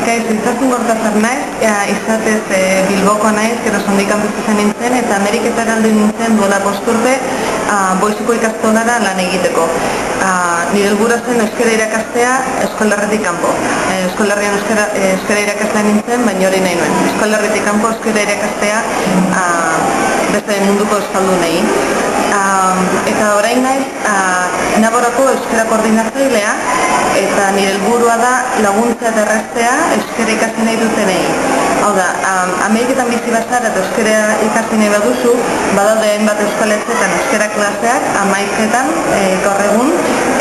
Kaiz, izatzen gortazar naiz, izatez Bilboko naiz, gero sondikan bizitzen nintzen, eta Ameriketara aldu nintzen duela 5 urte Boizuko ikastolara lan egiteko. Nire helburua zen euskara irakastea eskolarretik kanpo. Eskolarrian euskara irakastea nintzen, baina hori nahi nuen. Eskolarretik kanpo euskara irakastea beste munduko euskaldunei. Eta orain naiz Navarroko euskara koordinatzailea, eta nire helburua da laguntza eta erraztea euskara ikasi nahi dutenei. Hau da, Ameriketan bizi bazara eta euskara ikasi nahi baduzu, badaude hainbat euskaletxetan euskara klaseak 11etan gaur egun,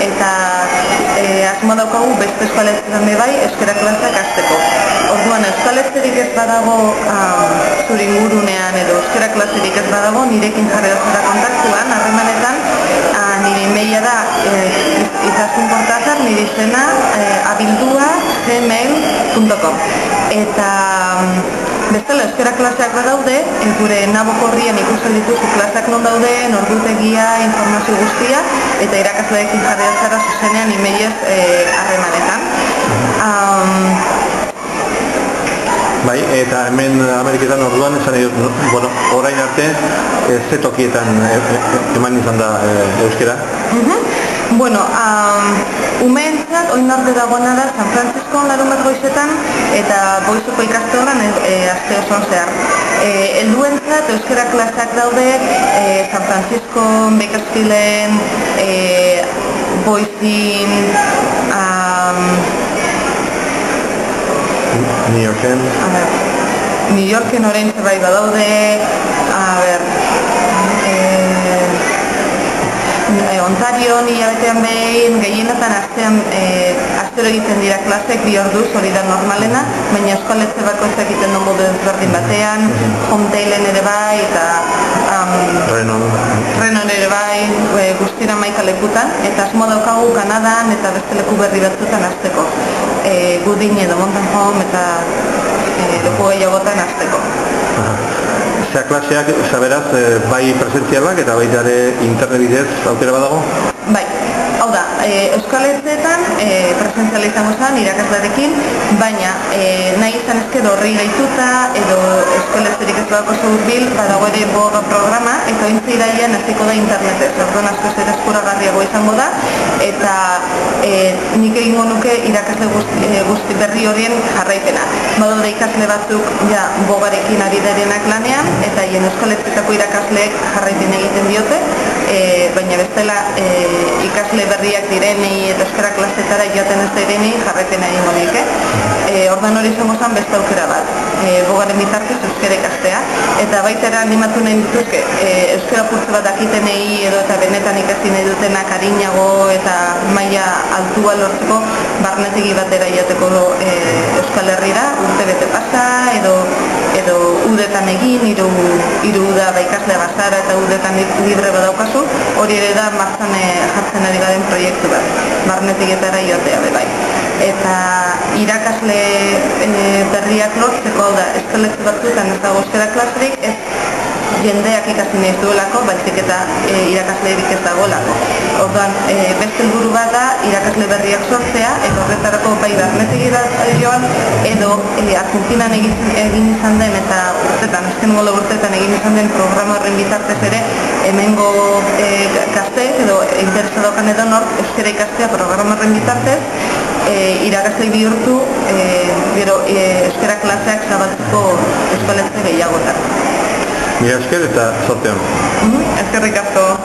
eta asmo daukagu beste euskaletxetan bai euskara klaseak hasteko. Orduan, euskaletxerik ez badago zure ingurunean edo euskara klaserik ez badago, nirekin jarri dozera kontaktuan, harremanetan, nire emaila da izaskun Kortazar, nire izena abildua@gmail.com. Eta bestela euskara klaseak badaude, gure Naboko horrian ikusten dituzu klaseak non dauden, ordutegia, informazio guztia, eta irakasleekin jarri dozera zuzenean emailez harremanetan. Bai, eta hemen Ameriketan orduan, esan edo, bueno, orain arte, ze tokietan eman izan da euskera? Bueno, umeentzat, oin arte dagoena da San Francisco larunbat goizetan, eta Boizuko ikastolan aste osoan zehar. Helduentzat euskara klaseak daude San Francisco, Bakersfielden, Boisen, New Yorken. New Yorken orain zerbait badaude, Ontario hilabetean behin, gehienetan astero egiten dira klasek 2 orduz, hori da normalena, baina eskoletxe bakoitzak egiten du modu ezberdin batean, Homedalen ere bai, eta Renon ere bai, guztira 11 lekutan, eta asmo daukagu Kanadan eta beste leku berri batzutan hasteko. Gooding edo Mountain Home eta leku gehiagotan hasteko. Zea klaseak, beraz, bai presentzialak eta baita ere internet bidez aukera badago? Bai, hau da, euskaletxeetan presentziala izango zen irakaslearekin, baina nahi izan ezkero horri gehituta edo euskaletxerik ez badako hurbil badago ere boga programa, eta ointze irailean hasiko da internetez, orduan askoz ere eskuragarriago izango da, eta nik egingo nuke irakasle guzti berri horien jarraipena. Badaude ikasle batzuk bogarekin ari direnak lanean, eta hien euskaletxetako irakasleek jarraipen egiten diote, baina bestela ikasle berriak direnei eta euskara klasetara joaten ez direnei jarraipena egingo nik. Ordan hori izango zen beste aukera bat, bogaren bitartez euskara ikastea, eta baita animatu nahi dituzke euskara kurtze bat dakitenei edo eta benetan ikasi nahi dutenak arinago eta maila altua lortzeko barnetegi batera jateko Euskal Herrira, urte bete pasa edo udetan egin, hiru uda ikaslea bazara eta udetan libre badaukazu, hori ere da martxan jartzen ari garen proiektu bat, barnetegietara joatea bai. Eta irakasle berriak lortzeko, hau da, eskoletxe batzuetan ez dago euskara klaserik, ez jendeak ikasi nahi duelako, baizik eta irakaslerik ez dagoelako. Orduan, beste helburu bat da irakasle berriak sortzea, eta horretarako bai barnetegira joan, edo Argentinan egin izan den, eta azkenengo urteetan egin izan den programa horren bitartez ere, hemengo gazteek edo interesa daukan edo nor euskara ikastea programa horren bitartez, irakasle bihurtu, gero euskara klaseak zabaltzeko eskoletxe gehiagotan. Mila esker eta zortean. Eskerrik asko.